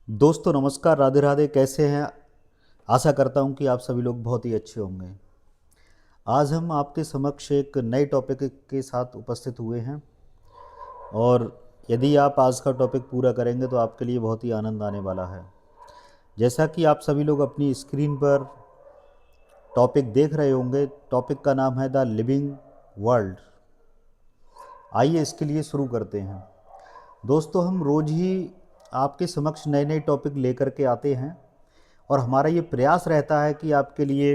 दोस्तों नमस्कार, राधे राधे। कैसे हैं? आशा करता हूं कि आप सभी लोग बहुत ही अच्छे होंगे। आज हम आपके समक्ष एक नए टॉपिक के साथ उपस्थित हुए हैं और यदि आप आज का टॉपिक पूरा करेंगे तो आपके लिए बहुत ही आनंद आने वाला है। जैसा कि आप सभी लोग अपनी स्क्रीन पर टॉपिक देख रहे होंगे, टॉपिक का नाम है द लिविंग वर्ल्ड। आइए इसके लिए शुरू करते हैं। दोस्तों, हम रोज़ ही आपके समक्ष नए नए टॉपिक लेकर के आते हैं और हमारा ये प्रयास रहता है कि आपके लिए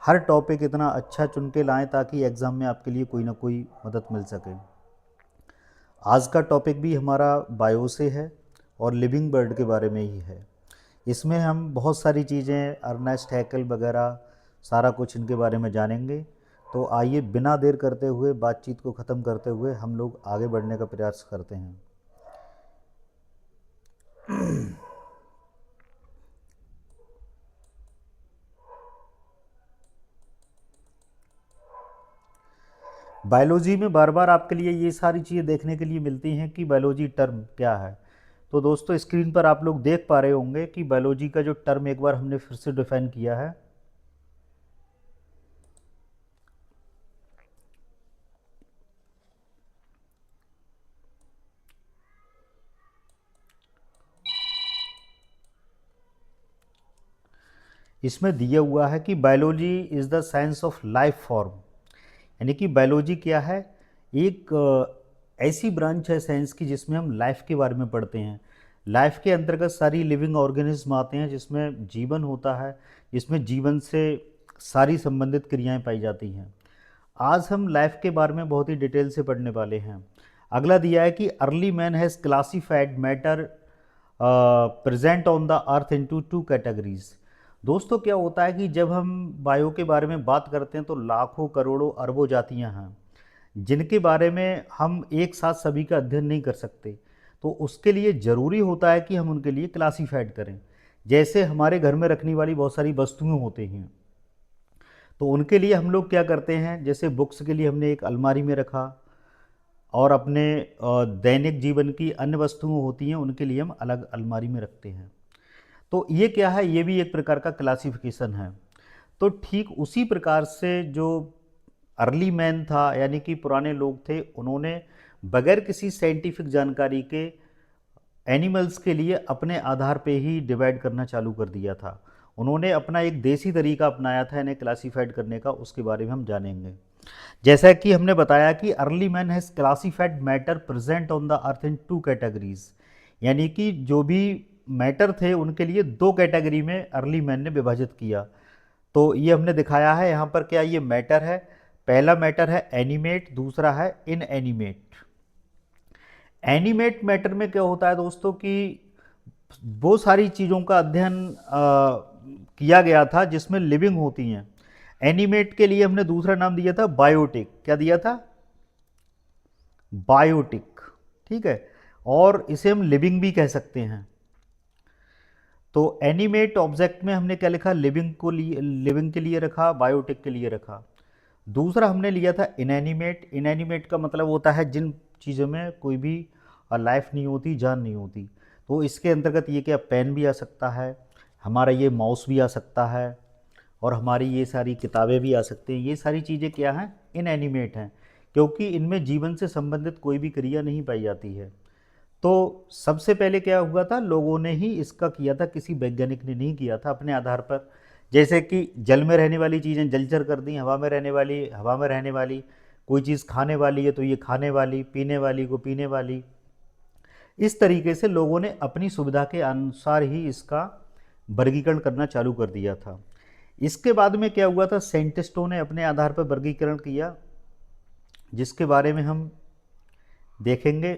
हर टॉपिक इतना अच्छा चुन के लाएं ताकि एग्ज़ाम में आपके लिए कोई ना कोई मदद मिल सके। आज का टॉपिक भी हमारा बायो से है और लिविंग बर्ड के बारे में ही है। इसमें हम बहुत सारी चीज़ें, अर्नेस्ट हैकल वगैरह, सारा कुछ इनके बारे में जानेंगे। तो आइए बिना देर करते हुए, बातचीत को ख़त्म करते हुए हम लोग आगे बढ़ने का प्रयास करते हैं। बायोलॉजी में बार बार आपके लिए ये सारी चीज़ें देखने के लिए मिलती हैं कि बायोलॉजी टर्म क्या है। तो दोस्तों, स्क्रीन पर आप लोग देख पा रहे होंगे कि बायोलॉजी का जो टर्म एक बार हमने फिर से डिफाइन किया है। इसमें दिया हुआ है कि biology is the science of life form. यानी कि बायोलॉजी क्या है? एक ऐसी ब्रांच है साइंस की जिसमें हम लाइफ के बारे में पढ़ते हैं। लाइफ के अंतर्गत सारी लिविंग ऑर्गेनिज्म आते हैं जिसमें जीवन होता है, जिसमें जीवन से सारी संबंधित क्रियाएं पाई जाती हैं। आज हम लाइफ के बारे में बहुत ही डिटेल से पढ़ने वाले हैं। अगला दिया है कि early man has classified matter present on the earth into two categories. दोस्तों, क्या होता है कि जब हम बायो के बारे में बात करते हैं तो लाखों करोड़ों अरबों जातियां हैं जिनके बारे में हम एक साथ सभी का अध्ययन नहीं कर सकते। तो उसके लिए ज़रूरी होता है कि हम उनके लिए क्लासीफाइड करें। जैसे हमारे घर में रखने वाली बहुत सारी वस्तुएं होती हैं, तो उनके लिए हम लोग क्या करते हैं, जैसे बुक्स के लिए हमने एक अलमारी में रखा और अपने दैनिक जीवन की अन्य वस्तुएं होती हैं उनके लिए हम अलग अलमारी में रखते हैं। तो ये क्या है? ये भी एक प्रकार का क्लासिफिकेशन है। तो ठीक उसी प्रकार से जो अर्ली मैन था, यानी कि पुराने लोग थे, उन्होंने बगैर किसी साइंटिफिक जानकारी के एनिमल्स के लिए अपने आधार पे ही डिवाइड करना चालू कर दिया था। उन्होंने अपना एक देसी तरीका अपनाया था इन्हें क्लासिफाइड करने का, उसके बारे में हम जानेंगे। जैसा कि हमने बताया कि early man has classified matter present on the earth in two categories. यानी कि जो भी मैटर थे उनके लिए दो कैटेगरी में अर्ली मैन ने विभाजित किया। तो ये हमने दिखाया है यहाँ पर। क्या ये मैटर है? पहला मैटर है एनिमेट, दूसरा है इनएनिमेट। एनिमेट मैटर में क्या होता है दोस्तों कि वो सारी चीज़ों का अध्ययन किया गया था जिसमें लिविंग होती हैं। एनिमेट के लिए हमने दूसरा नाम दिया था बायोटिक। क्या दिया था? बायोटिक। ठीक है, और इसे हम लिविंग भी कह सकते हैं। तो एनिमेट ऑब्जेक्ट में हमने क्या लिखा? लिविंग को लिए, लिविंग के लिए रखा, बायोटिक के लिए रखा। दूसरा हमने लिया था इनएनिमेट। इनएनिमेट का मतलब होता है जिन चीज़ों में कोई भी लाइफ नहीं होती, जान नहीं होती। तो इसके अंतर्गत ये क्या, पेन भी आ सकता है, हमारा ये माउस भी आ सकता है, और हमारी ये सारी किताबें भी आ सकती हैं। ये सारी चीज़ें क्या हैं? इनएनिमेट हैं, क्योंकि इनमें जीवन से संबंधित कोई भी क्रिया नहीं पाई जाती है। तो सबसे पहले क्या हुआ था, लोगों ने ही इसका किया था, किसी वैज्ञानिक ने नहीं किया था अपने आधार पर। जैसे कि जल में रहने वाली चीज़ें जलचर कर दी, हवा में रहने वाली हवा में रहने वाली, कोई चीज़ खाने वाली है तो ये खाने वाली, पीने वाली को पीने वाली। इस तरीके से लोगों ने अपनी सुविधा के अनुसार ही इसका वर्गीकरण करना चालू कर दिया था। इसके बाद में क्या हुआ था, साइंटिस्टों ने अपने आधार पर वर्गीकरण किया, जिसके बारे में हम देखेंगे।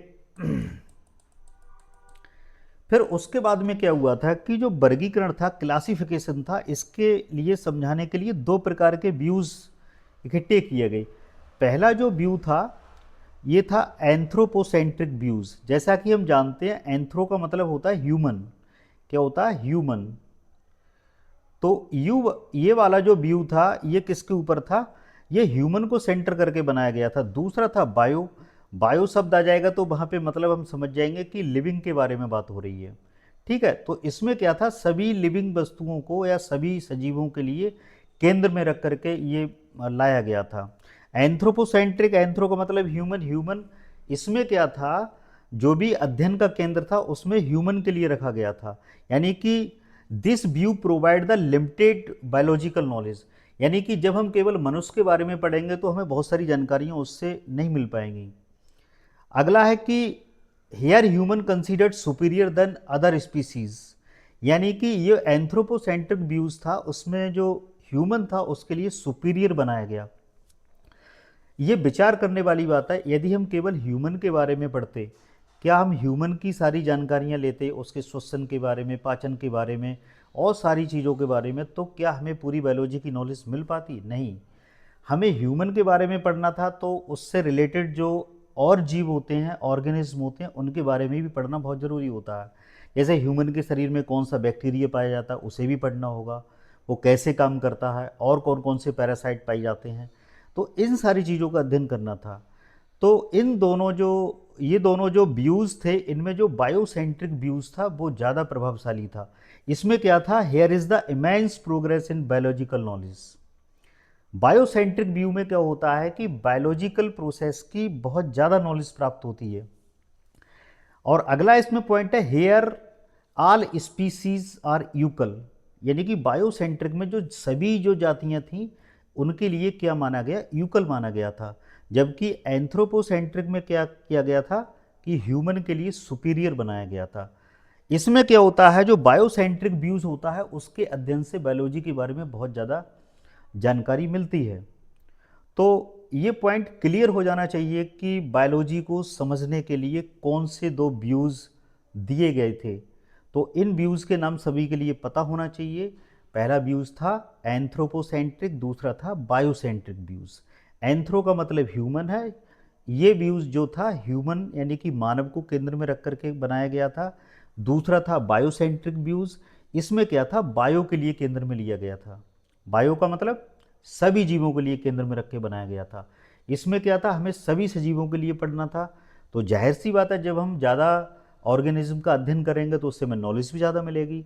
फिर उसके बाद में क्या हुआ था कि जो वर्गीकरण था, क्लासिफिकेशन था, इसके लिए समझाने के लिए दो प्रकार के व्यूज़ इकट्ठे किए गए। पहला जो व्यू था ये था एंथ्रोपोसेंट्रिक व्यूज़। जैसा कि हम जानते हैं एंथ्रो का मतलब होता है ह्यूमन। क्या होता है? ह्यूमन। तो ये वाला जो व्यू था ये किसके ऊपर था? ये ह्यूमन को सेंटर करके बनाया गया था। दूसरा था बायो। बायो शब्द आ जाएगा तो वहाँ पे मतलब हम समझ जाएंगे कि लिविंग के बारे में बात हो रही है। ठीक है, तो इसमें क्या था, सभी लिविंग वस्तुओं को या सभी सजीवों के लिए केंद्र में रख करके ये लाया गया था। एंथ्रोपोसेंट्रिक, एंथ्रो का मतलब ह्यूमन, ह्यूमन इसमें क्या था, जो भी अध्ययन का केंद्र था उसमें ह्यूमन के लिए रखा गया था। यानी कि this view provide the limited biological knowledge, यानी कि जब हम केवल मनुष्य के बारे में पढ़ेंगे तो हमें बहुत सारी जानकारियाँ उससे नहीं मिल पाएंगी। अगला है कि here human considered superior than other species, यानी कि ये एंथ्रोपोसेंट्रिक व्यूज था, उसमें जो ह्यूमन था उसके लिए सुपीरियर बनाया गया। ये विचार करने वाली बात है, यदि हम केवल ह्यूमन के बारे में पढ़ते, क्या हम ह्यूमन की सारी जानकारियाँ लेते, उसके श्वसन के बारे में, पाचन के बारे में और सारी चीज़ों के बारे में, तो क्या हमें पूरी बायोलॉजी की नॉलेज मिल पाती? नहीं। हमें ह्यूमन के बारे में पढ़ना था, तो उससे रिलेटेड जो और जीव होते हैं, ऑर्गेनिज्म होते हैं, उनके बारे में भी पढ़ना बहुत ज़रूरी होता है। जैसे ह्यूमन के शरीर में कौन सा बैक्टीरिया पाया जाता है, उसे भी पढ़ना होगा, वो कैसे काम करता है, और कौन कौन से पैरासाइट पाए जाते हैं, तो इन सारी चीज़ों का अध्ययन करना था। तो इन दोनों जो ये दोनों जो व्यूज़ थे, इनमें जो बायोसेंट्रिक व्यूज़ था वो ज़्यादा प्रभावशाली था। इसमें क्या था, here is the immense progress in biological knowledge. Biocentric view में क्या होता है कि बायोलॉजिकल प्रोसेस की बहुत ज़्यादा नॉलेज प्राप्त होती है। और अगला इसमें पॉइंट है, here all species are equal, यानी कि बायोसेंट्रिक में जो सभी जो जातियां थीं उनके लिए क्या माना गया, यूकल माना गया था। जबकि एंथ्रोपोसेंट्रिक में क्या किया गया था कि ह्यूमन के लिए सुपीरियर बनाया गया था। इसमें क्या होता है, जो बायोसेंट्रिक व्यूज होता है उसके अध्ययन से बायोलॉजी के बारे में बहुत ज़्यादा जानकारी मिलती है। तो ये पॉइंट क्लियर हो जाना चाहिए कि बायोलॉजी को समझने के लिए कौन से दो व्यूज़ दिए गए थे। तो इन व्यूज़ के नाम सभी के लिए पता होना चाहिए। पहला व्यूज़ था एंथ्रोपोसेंट्रिक, दूसरा था बायोसेंट्रिक व्यूज़। एंथ्रो का मतलब ह्यूमन है, ये व्यूज़ जो था ह्यूमन यानी कि मानव को केंद्र में रख करके बनाया गया था। दूसरा था बायोसेंट्रिक व्यूज़, इसमें क्या था, बायो के लिए केंद्र में लिया गया था। बायो का मतलब सभी जीवों के लिए केंद्र में रख के बनाया गया था। इसमें क्या था, हमें सभी सजीवों के लिए पढ़ना था। तो जाहिर सी बात है, जब हम ज़्यादा ऑर्गेनिज्म का अध्ययन करेंगे तो उससे हमें नॉलेज भी ज़्यादा मिलेगी।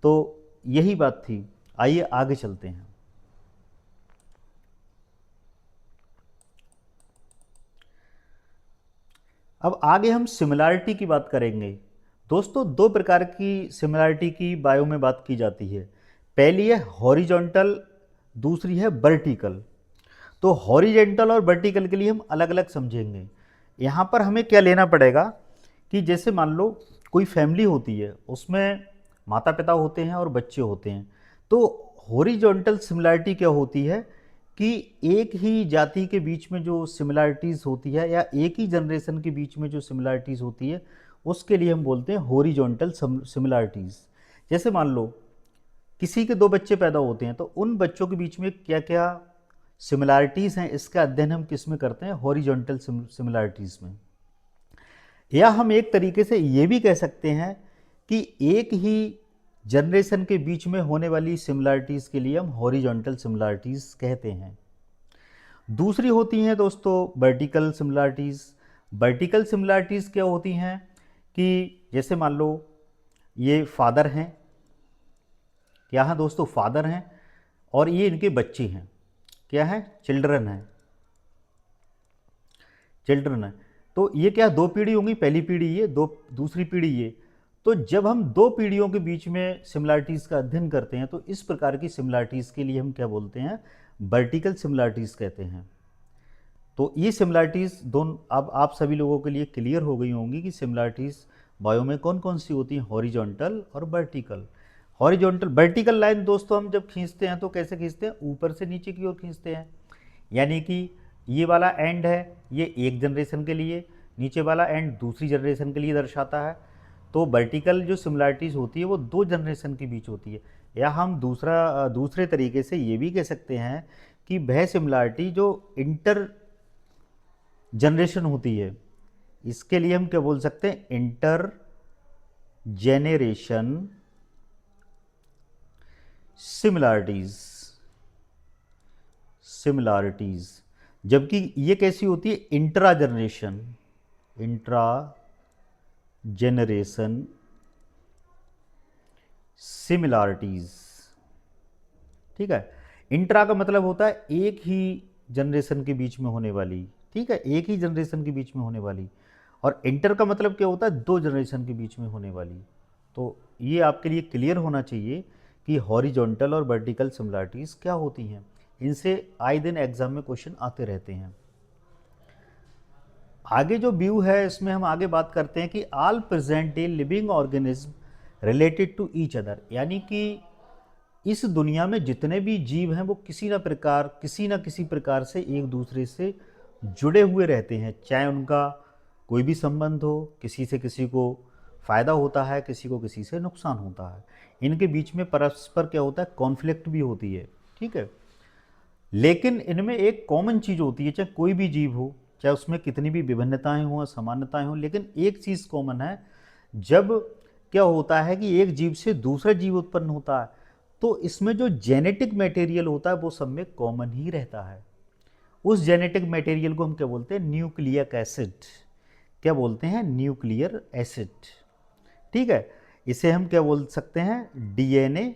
तो यही बात थी। आइए आगे चलते हैं। अब आगे हम सिमिलैरिटी की बात करेंगे। दोस्तों, दो प्रकार की सिमिलैरिटी की बायो में बात की जाती है। पहली है हॉरिजॉन्टल, दूसरी है वर्टिकल। तो हॉरिजेंटल और वर्टिकल के लिए हम अलग अलग समझेंगे। यहाँ पर हमें क्या लेना पड़ेगा कि जैसे मान लो कोई फैमिली होती है, उसमें माता पिता होते हैं और बच्चे होते हैं। तो हॉरिजॉन्टल सिमिलैरिटी क्या होती है कि एक ही जाति के बीच में जो सिमिलैरिटीज़ होती है या एक ही जनरेशन के बीच में जो सिमिलैरिटीज़ होती है, उसके लिए हम बोलते हैं हॉरिजॉन्टल सिमिलैरिटीज़। जैसे मान लो किसी के दो बच्चे पैदा होते हैं, तो उन बच्चों के बीच में क्या क्या सिमिलैरिटीज़ हैं, इसका अध्ययन हम किस में करते हैं, हॉरिजॉन्टल सिमिलैरिटीज़ में। या हम एक तरीके से ये भी कह सकते हैं कि एक ही जनरेशन के बीच में होने वाली सिमिलैरिटीज़ के लिए हम हॉरिजॉन्टल सिमिलैरिटीज़ कहते हैं। दूसरी होती हैं दोस्तों वर्टिकल सिमिलैरिटीज़। वर्टिकल सिमिलैरिटीज़ क्या होती हैं कि जैसे मान लो ये फादर हैं, क्या है दोस्तों, फादर हैं, और ये इनके बच्चे हैं, क्या है, चिल्ड्रन हैं, चिल्ड्रन है। तो ये क्या, दो पीढ़ी होंगी, पहली पीढ़ी ये, दो दूसरी पीढ़ी ये। तो जब हम दो पीढ़ियों के बीच में सिमिलैरिटीज़ का अध्ययन करते हैं, तो इस प्रकार की सिमिलैरिटीज़ के लिए हम क्या बोलते हैं, वर्टिकल सिमिलैरिटीज़ कहते हैं। तो ये सिमिलैरिटीज़ दोनों अब आप सभी लोगों के लिए क्लियर हो गई होंगी कि सिमिलैरिटीज़ बायो में कौन कौन सी होती हैं, हॉरिजॉन्टल और वर्टिकल। हॉरिजॉन्टल वर्टिकल लाइन दोस्तों हम जब खींचते हैं तो कैसे खींचते हैं, ऊपर से नीचे की ओर खींचते हैं। यानी कि ये वाला एंड है, ये एक जनरेशन के लिए, नीचे वाला एंड दूसरी जनरेशन के लिए दर्शाता है। तो वर्टिकल जो सिमिलैरिटीज़ होती है वो दो जनरेशन के बीच होती है। या हम दूसरे तरीके से ये भी कह सकते हैं कि वह सिमिलैरिटी जो इंटर जनरेशन होती है, इसके लिए हम क्या बोल सकते हैं, इंटर जेनरेशन सिमिलैरिटीज़। सिमिलैरिटीज़ जबकि ये कैसी होती है, intra generation, intra generation similarities. ठीक है, इंट्रा का मतलब होता है एक ही जनरेशन के बीच में होने वाली, ठीक है, एक ही जनरेशन के बीच में होने वाली। और इंटर का मतलब क्या होता है, दो जनरेशन के बीच में होने वाली। तो ये आपके लिए क्लियर होना चाहिए कि हॉरिजॉन्टल और वर्टिकल सिमिलैरिटीज क्या होती हैं। इनसे आए दिन एग्जाम में क्वेश्चन आते रहते हैं। आगे जो व्यू है इसमें हम आगे बात करते हैं कि all present day living organism related to each other, यानी कि इस दुनिया में जितने भी जीव हैं वो किसी ना किसी प्रकार से एक दूसरे से जुड़े हुए रहते हैं, चाहे उनका कोई भी संबंध हो, किसी से किसी को फ़ायदा होता है, किसी को किसी से नुकसान होता है। इनके बीच में परस्पर क्या होता है, कॉन्फ्लिक्ट भी होती है। ठीक है, लेकिन इनमें एक कॉमन चीज़ होती है, चाहे कोई भी जीव हो, चाहे उसमें कितनी भी विभिन्नताएं हों, समानताएं हों, लेकिन एक चीज़ कॉमन है। जब क्या होता है कि एक जीव से दूसरा जीव उत्पन्न होता है तो इसमें जो जेनेटिक मटेरियल होता है वो सब में कॉमन ही रहता है। उस जेनेटिक मटेरियल को हम क्या बोलते हैं, न्यूक्लियक एसिड। क्या बोलते हैं, न्यूक्लियर एसिड। ठीक है, इसे हम क्या बोल सकते हैं, डीएनए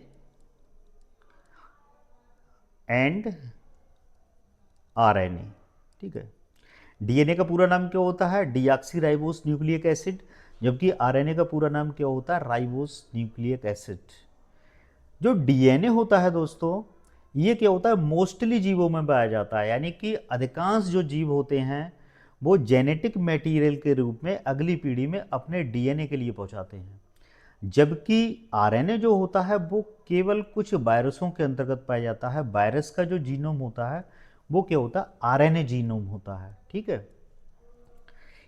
एंड आरएनए। ठीक है, डीएनए का पूरा नाम क्या होता है, डीऑक्सीराइबोस न्यूक्लियक एसिड, जबकि आरएनए का पूरा नाम क्या होता है, राइबोस न्यूक्लियक एसिड। जो डीएनए होता है दोस्तों, ये क्या होता है, मोस्टली जीवों में पाया जाता है, यानी कि अधिकांश जो जीव होते हैं वो जेनेटिक मटेरियल के रूप में अगली पीढ़ी में अपने डीएनए के लिए पहुंचाते हैं। जबकि आरएनए जो होता है वो केवल कुछ वायरसों के अंतर्गत पाया जाता है। वायरस का जो जीनोम होता है वो क्या होता है, आरएनए जीनोम होता है। ठीक है,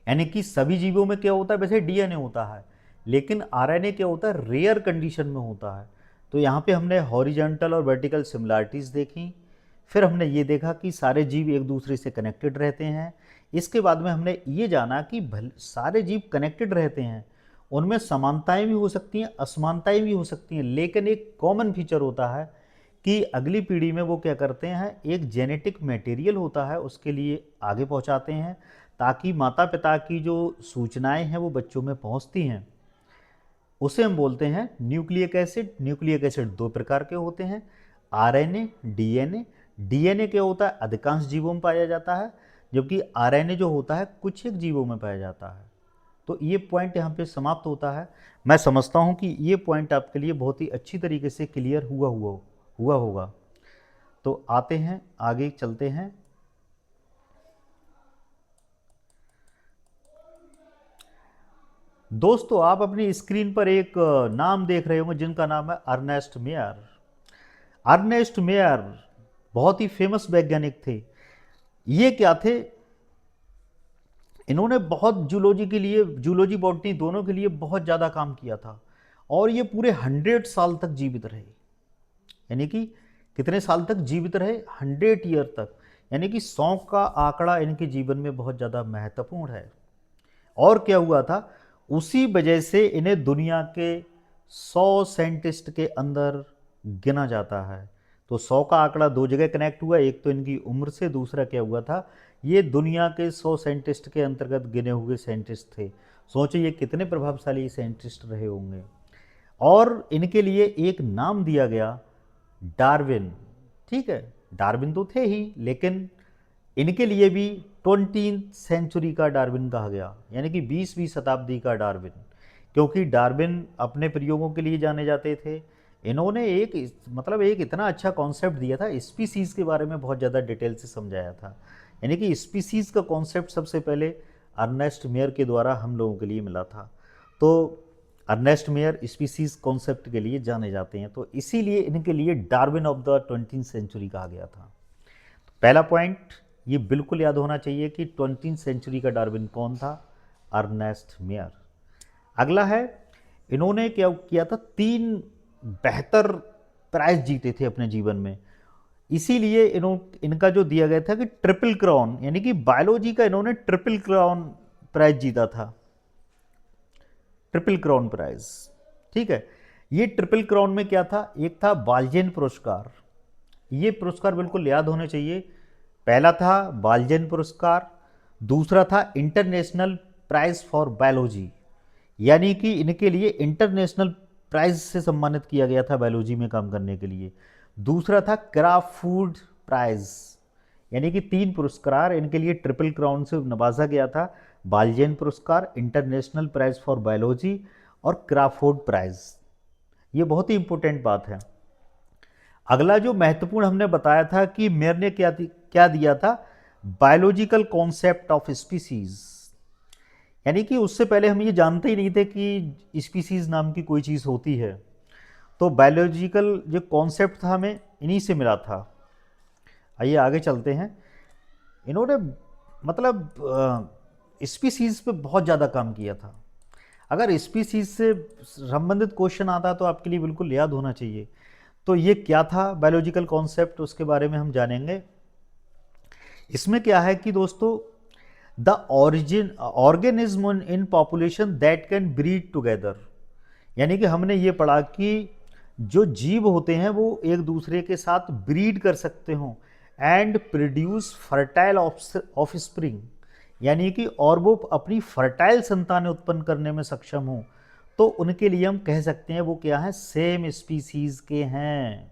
यानी कि सभी जीवों में क्या होता है, वैसे डीएनए होता है, लेकिन आरएनए क्या होता है, रेयर कंडीशन में होता है। तो यहाँ पे हमने हॉरिजॉन्टल और वर्टिकल सिमिलैरिटीज़ देखी, फिर हमने ये देखा कि सारे जीव एक दूसरे से कनेक्टेड रहते हैं। इसके बाद में हमने ये जाना कि सारे जीव कनेक्टेड रहते हैं, उनमें समानताएं भी हो सकती हैं, असमानताएं भी हो सकती हैं, लेकिन एक कॉमन फीचर होता है कि अगली पीढ़ी में वो क्या करते हैं, एक जेनेटिक मटेरियल होता है उसके लिए आगे पहुंचाते हैं, ताकि माता पिता की जो सूचनाएं हैं वो बच्चों में पहुंचती हैं। उसे हम बोलते हैं न्यूक्लियक एसिड। न्यूक्लियक एसिड दो प्रकार के होते हैं, आरएनए, डीएनए। डीएनए क्या होता है, अधिकांश जीवों में पाया जाता है, जबकि आरएनए जो होता है कुछ एक जीवों में पाया जाता है। तो ये पॉइंट यहाँ पे समाप्त होता है। मैं समझता हूँ कि ये पॉइंट आपके लिए बहुत ही अच्छी तरीके से क्लियर हुआ होगा। तो आते हैं आगे, चलते हैं। दोस्तों, आप अपनी स्क्रीन पर एक नाम देख रहे होंगे जिनका नाम है अर्नेस्ट मेयर। अर्नेस्ट मेयर बहुत ही फेमस वैज्ञानिक थे। ये क्या थे, इन्होंने बहुत जूलॉजी के लिए, जूलॉजी बॉटनी दोनों के लिए बहुत ज़्यादा काम किया था, और ये पूरे 100 साल तक जीवित रहे। यानी कि कितने साल तक जीवित रहे, 100 ईयर तक। यानी कि 100 का आंकड़ा इनके जीवन में बहुत ज़्यादा महत्वपूर्ण है। और क्या हुआ था, उसी वजह से इन्हें दुनिया के 100 साइंटिस्ट के अंदर गिना जाता है। तो 100 का आंकड़ा दो जगह कनेक्ट हुआ, एक तो इनकी उम्र से, दूसरा क्या हुआ था, ये दुनिया के 100 साइंटिस्ट के अंतर्गत गिने हुए साइंटिस्ट थे। सोचिए ये कितने प्रभावशाली साइंटिस्ट रहे होंगे। और इनके लिए एक नाम दिया गया, डार्विन। ठीक है, डार्विन तो थे ही, लेकिन इनके लिए भी 20वीं सेंचुरी का डार्विन कहा गया, यानी कि 20वीं शताब्दी का डार्विन, क्योंकि डार्विन अपने प्रयोगों के लिए जाने जाते थे। इन्होंने एक इतना अच्छा कॉन्सेप्ट दिया था, स्पीसीज़ के बारे में बहुत ज़्यादा डिटेल से समझाया था। यानी कि स्पीसीज़ का कॉन्सेप्ट सबसे पहले अर्नेस्ट मेयर के द्वारा हम लोगों के लिए मिला था। तो अर्नेस्ट मेयर स्पीसीज़ कॉन्सेप्ट के लिए जाने जाते हैं, तो इसीलिए इनके लिए डार्विन ऑफ द 20वीं सेंचुरी कहा गया था। पहला पॉइंट ये बिल्कुल याद होना चाहिए कि 20वीं सेंचुरी का डार्विन कौन था, अर्नेस्ट मेयर। अगला है, इन्होंने क्या किया था, 3 बेहतर प्राइज जीते थे अपने जीवन में। इसीलिए इनका जो दिया गया था कि ट्रिपल क्राउन, यानी कि बायोलॉजी का इन्होंने ट्रिपल क्राउन प्राइज जीता था, ट्रिपल क्राउन प्राइज। ठीक है, ये ट्रिपल क्राउन में क्या था, एक था बाल्जेन पुरस्कार। ये पुरस्कार बिल्कुल याद होने चाहिए। पहला था बाल्जेन पुरस्कार, दूसरा था इंटरनेशनल प्राइज फॉर बायोलॉजी, यानी कि इनके लिए इंटरनेशनल प्राइज से सम्मानित किया गया था बायोलॉजी में काम करने के लिए। दूसरा था क्राफूड प्राइज, यानी कि 3 पुरस्कार इनके लिए ट्रिपल क्राउन से नवाजा गया था। बालजेन पुरस्कार, इंटरनेशनल प्राइज फॉर बायोलॉजी और क्राफोर्ड प्राइज। ये बहुत ही इंपॉर्टेंट बात है। अगला जो महत्वपूर्ण हमने बताया था कि मेयर ने क्या दिया था, बायोलॉजिकल कॉन्सेप्ट ऑफ स्पीसीज, यानी कि उससे पहले हम ये जानते ही नहीं थे कि स्पीसीज नाम की कोई चीज़ होती है। तो बायोलॉजिकल जो कॉन्सेप्ट था हमें इन्हीं से मिला था। आइए आगे चलते हैं। इन्होंने मतलब स्पीसीज पे बहुत ज़्यादा काम किया था। अगर स्पीसीज से संबंधित क्वेश्चन आता तो आपके लिए बिल्कुल याद होना चाहिए। तो ये क्या था बायोलॉजिकल कॉन्सेप्ट, उसके बारे में हम जानेंगे। इसमें क्या है कि दोस्तों, the organism in population that can breed together, यानी कि हमने ये पढ़ा कि जो जीव होते हैं वो एक दूसरे के साथ ब्रीड कर सकते हो एंड प्रोड्यूस फर्टाइल ऑफस्प्रिंग, यानी कि और वो अपनी फर्टाइल संतानें उत्पन्न करने में सक्षम हो, तो उनके लिए हम कह सकते हैं वो क्या है, सेम स्पीसीज के हैं।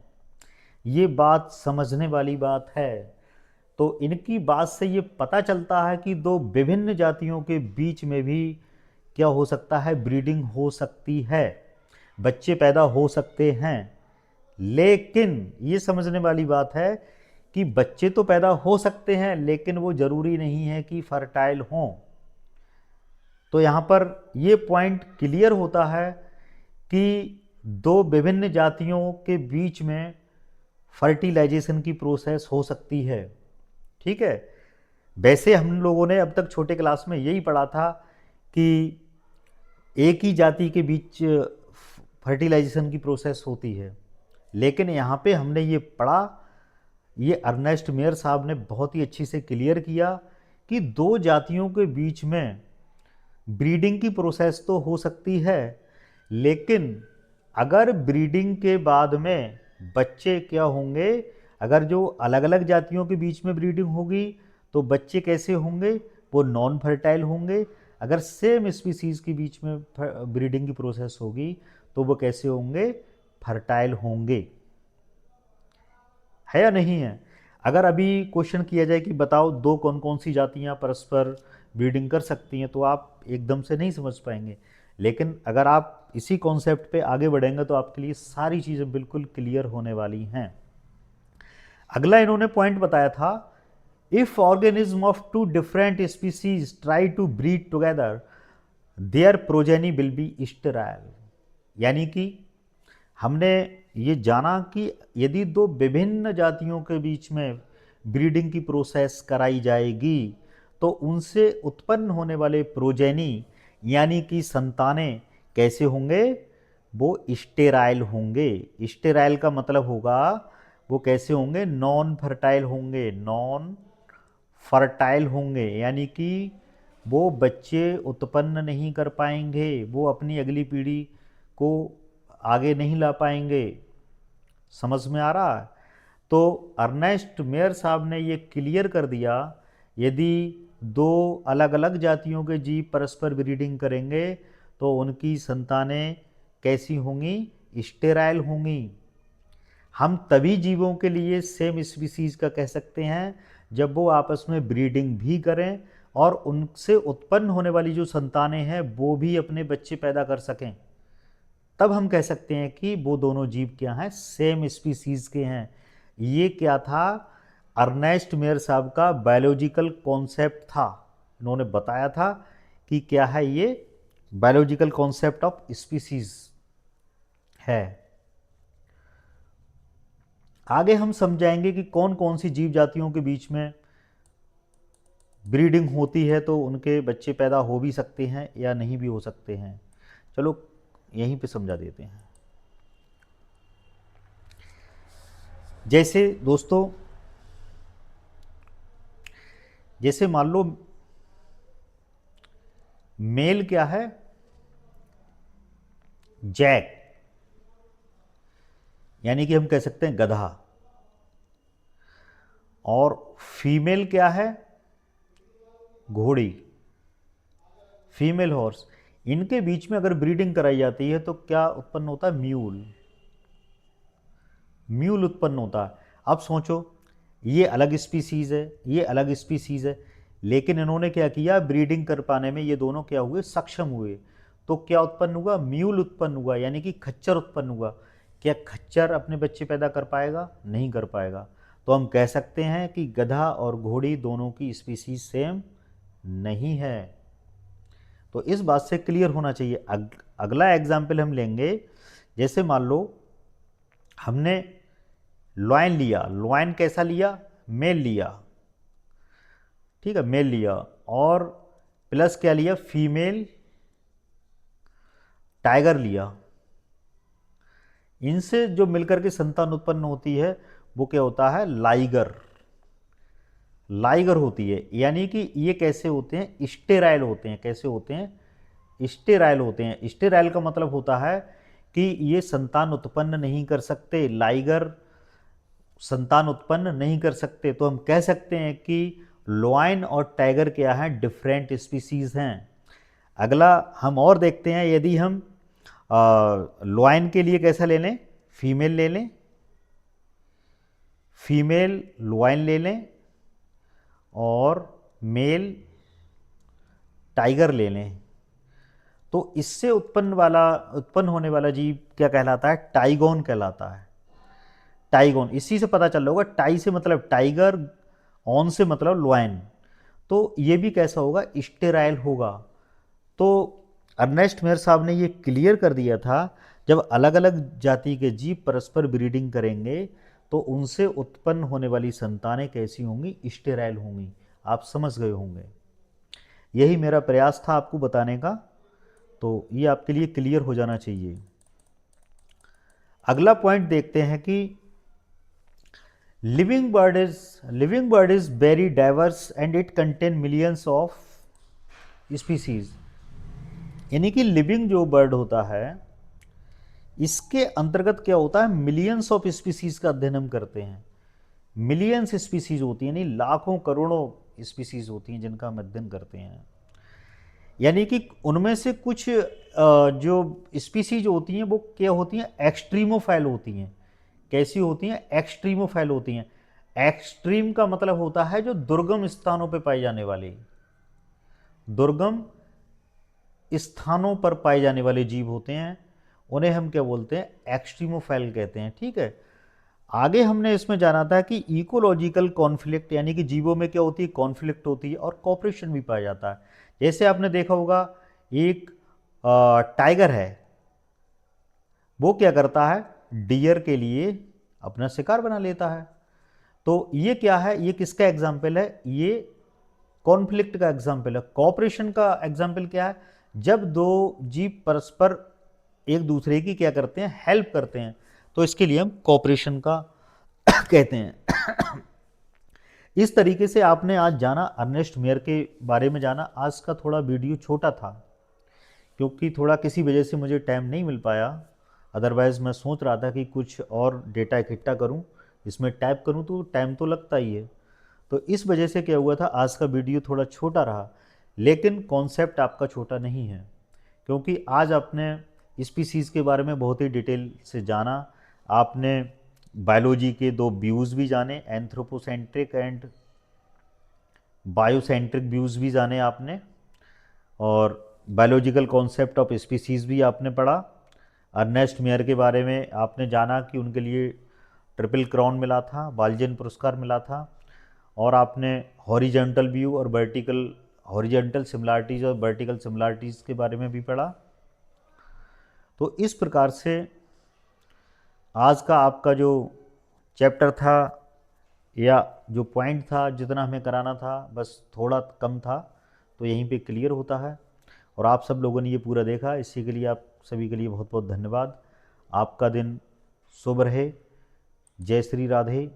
ये बात समझने वाली बात है। तो इनकी बात से ये पता चलता है कि दो विभिन्न जातियों के बीच में भी क्या हो सकता है, ब्रीडिंग हो सकती है, बच्चे पैदा हो सकते हैं। लेकिन ये समझने वाली बात है कि बच्चे तो पैदा हो सकते हैं लेकिन वो जरूरी नहीं है कि फर्टाइल हों। तो यहाँ पर ये पॉइंट क्लियर होता है कि दो विभिन्न जातियों के बीच में फर्टिलाइजेशन की प्रोसेस हो सकती है। ठीक है। वैसे हम लोगों ने अब तक छोटे क्लास में यही पढ़ा था कि एक ही जाति के बीच फर्टिलाइजेशन की प्रोसेस होती है, लेकिन यहाँ पे हमने ये पढ़ा, ये अर्नेस्ट मेयर साहब ने बहुत ही अच्छी से क्लियर किया कि दो जातियों के बीच में ब्रीडिंग की प्रोसेस तो हो सकती है, लेकिन अगर ब्रीडिंग के बाद में बच्चे क्या होंगे, अगर जो अलग अलग जातियों के बीच में ब्रीडिंग होगी तो बच्चे कैसे होंगे, वो नॉन फर्टाइल होंगे। अगर सेम स्पीसीज के बीच में ब्रीडिंग की प्रोसेस होगी तो वो कैसे होंगे, फर्टाइल होंगे। है या नहीं है? अगर अभी क्वेश्चन किया जाए कि बताओ दो कौन कौन सी जातियां परस्पर ब्रीडिंग कर सकती हैं, तो आप एकदम से नहीं समझ पाएंगे। लेकिन अगर आप इसी कॉन्सेप्ट पे आगे बढ़ेंगे तो आपके लिए सारी चीज़ें बिल्कुल क्लियर होने वाली हैं। अगला इन्होंने पॉइंट बताया था, if organism of two different species try to breed together their progeny will be sterile, यानी कि हमने ये जाना कि यदि दो विभिन्न जातियों के बीच में ब्रीडिंग की प्रोसेस कराई जाएगी तो उनसे उत्पन्न होने वाले प्रोजेनी यानी कि संतानें कैसे होंगे, वो स्टेराइल होंगे। स्टेराइल का मतलब होगा वो कैसे होंगे, नॉन फर्टाइल होंगे, नॉन फर्टाइल होंगे, यानी कि वो बच्चे उत्पन्न नहीं कर पाएंगे, वो अपनी अगली पीढ़ी को आगे नहीं ला पाएंगे। समझ में आ रहा है? तो अर्नेस्ट मेयर साहब ने ये क्लियर कर दिया, यदि दो अलग अलग जातियों के जीव परस्पर ब्रीडिंग करेंगे तो उनकी संतानें कैसी होंगी, स्टेराइल होंगी। हम तभी जीवों के लिए सेम स्पीसीज का कह सकते हैं जब वो आपस में ब्रीडिंग भी करें और उनसे उत्पन्न होने वाली जो संतानें हैं वो भी अपने बच्चे पैदा कर सकें। तब हम कह सकते हैं कि वो दोनों जीव क्या हैं, सेम स्पीसीज के हैं। ये क्या था, अर्नेस्ट मेयर साहब का बायोलॉजिकल कॉन्सेप्ट था। इन्होंने बताया था कि क्या है ये, बायोलॉजिकल कॉन्सेप्ट ऑफ स्पीसीज है। आगे हम समझाएंगे कि कौन कौन सी जीव जातियों के बीच में ब्रीडिंग होती है तो उनके बच्चे पैदा हो भी सकते हैं या नहीं भी हो सकते हैं। चलो यहीं पे समझा देते हैं। जैसे दोस्तों, जैसे मान लो मेल क्या है, जैक, यानी कि हम कह सकते हैं गधा, और फीमेल क्या है, घोड़ी, फीमेल हॉर्स। इनके बीच में अगर ब्रीडिंग कराई जाती है तो क्या उत्पन्न होता है? म्यूल। म्यूल उत्पन्न होता है। अब सोचो, ये अलग स्पीसीज है, ये अलग स्पीसीज है, लेकिन इन्होंने क्या किया, ब्रीडिंग कर पाने में ये दोनों क्या हुए, सक्षम हुए। तो क्या उत्पन्न हुआ? म्यूल उत्पन्न हुआ, यानी कि खच्चर उत्पन्न हुआ। क्या खच्चर अपने बच्चे पैदा कर पाएगा? नहीं कर पाएगा। तो हम कह सकते हैं कि गधा और घोड़ी दोनों की स्पीसीज सेम नहीं है। तो इस बात से क्लियर होना चाहिए। अगला एग्जाम्पल हम लेंगे, जैसे मान लो हमने लॉयन लिया। लॉयन कैसा लिया? मेल लिया, ठीक है, मेल लिया, और प्लस क्या लिया? फीमेल टाइगर लिया। इनसे जो मिलकर के संतान उत्पन्न होती है वो क्या होता है? लाइगर। लाइगर होती है, यानी कि ये कैसे होते हैं? स्टेराइल होते हैं। कैसे होते हैं? स्टेराइल होते हैं। स्टेराइल का मतलब होता है कि ये संतान उत्पन्न नहीं कर सकते। लाइगर संतान उत्पन्न नहीं कर सकते। तो हम कह सकते हैं कि लॉयन और टाइगर क्या है? डिफरेंट स्पीसीज हैं। अगला हम और देखते हैं, यदि हम लॉयन के लिए कैसा ले लें? फीमेल ले लें, फीमेल लॉयन ले लें, और मेल टाइगर ले लें। तो इससे उत्पन्न होने वाला जीव क्या कहलाता है? टाइगोन कहलाता है। टाइगोन, इसी से पता चल रहा होगा, टाई से मतलब टाइगर, ऑन से मतलब लॉयन। तो ये भी कैसा होगा? स्टेराइल होगा। तो अर्नेस्ट मेयर साहब ने ये क्लियर कर दिया था, जब अलग अलग जाति के जीव परस्पर ब्रीडिंग करेंगे तो उनसे उत्पन्न होने वाली संतानें कैसी होंगी? स्टेराइल होंगी। आप समझ गए होंगे। यही मेरा प्रयास था आपको बताने का, तो ये आपके लिए क्लियर हो जाना चाहिए। अगला पॉइंट देखते हैं कि living bird is very diverse and it contain millions of species. यानी कि लिविंग जो बर्ड होता है, इसके अंतर्गत क्या होता है? मिलियंस ऑफ स्पीसीज का अध्ययन हम करते हैं। मिलियंस स्पीसीज होती है, यानी लाखों करोड़ों स्पीसीज होती हैं जिनका हम अध्ययन करते हैं। यानी कि उनमें से कुछ जो स्पीसीज होती हैं वो क्या होती हैं? एक्सट्रीमोफाइल होती हैं। कैसी होती हैं? एक्सट्रीमोफाइल होती हैं। एक्सट्रीम का मतलब होता है जो दुर्गम स्थानों पर पाई जाने वाली, दुर्गम स्थानों पर पाए जाने वाले जीव होते हैं, उन्हें हम क्या बोलते हैं? एक्सट्रीमोफाइल कहते हैं। ठीक है। आगे हमने इसमें जाना था कि इकोलॉजिकल कॉन्फ्लिक्ट, यानी कि जीवों में क्या होती है? कॉन्फ्लिक्ट होती है, और कॉपरेशन भी पाया जाता है। जैसे आपने देखा होगा, एक टाइगर है, वो क्या करता है? डियर के लिए अपना शिकार बना लेता है। तो ये क्या है? ये किसका एग्जाम्पल है? ये कॉन्फ्लिक्ट का एग्जाम्पल है। कॉपरेशन का एग्जाम्पल क्या है? जब दो जीव परस्पर एक दूसरे की क्या करते हैं? हेल्प करते हैं। तो इसके लिए हम कॉपरेशन का कहते हैं। इस तरीके से आपने आज जाना, अर्नेस्ट मेयर के बारे में जाना। आज का थोड़ा वीडियो छोटा था क्योंकि थोड़ा किसी वजह से मुझे टाइम नहीं मिल पाया। अदरवाइज़ मैं सोच रहा था कि कुछ और डेटा इकट्ठा करूं, इसमें टाइप करूं तो टाइम तो लगता ही है। तो इस वजह से क्या हुआ था, आज का वीडियो थोड़ा छोटा रहा। लेकिन कॉन्सेप्ट आपका छोटा नहीं है, क्योंकि आज आपने स्पीसीज़ के बारे में बहुत ही डिटेल से जाना। आपने बायोलॉजी के दो व्यूज़ भी जाने, एंथ्रोपोसेंट्रिक एंड बायोसेंट्रिक व्यूज़ भी जाने आपने, और बायोलॉजिकल कॉन्सेप्ट ऑफ स्पीसीज़ भी आपने पढ़ा। अर्नेस्ट मेयर के बारे में आपने जाना कि उनके लिए ट्रिपल क्राउन मिला था, बाल्जन पुरस्कार मिला था। और आपने हॉरिजेंटल व्यू और वर्टिकल, हॉरिजेंटल सिमिलरिटीज़ और वर्टिकल सिमिलरिटीज़ के बारे में भी पढ़ा। तो इस प्रकार से आज का आपका जो चैप्टर था, या जो पॉइंट था, जितना हमें कराना था बस थोड़ा कम था, तो यहीं पे क्लियर होता है। और आप सब लोगों ने ये पूरा देखा, इसी के लिए आप सभी के लिए बहुत बहुत धन्यवाद। आपका दिन शुभ रहे। जय श्री राधे।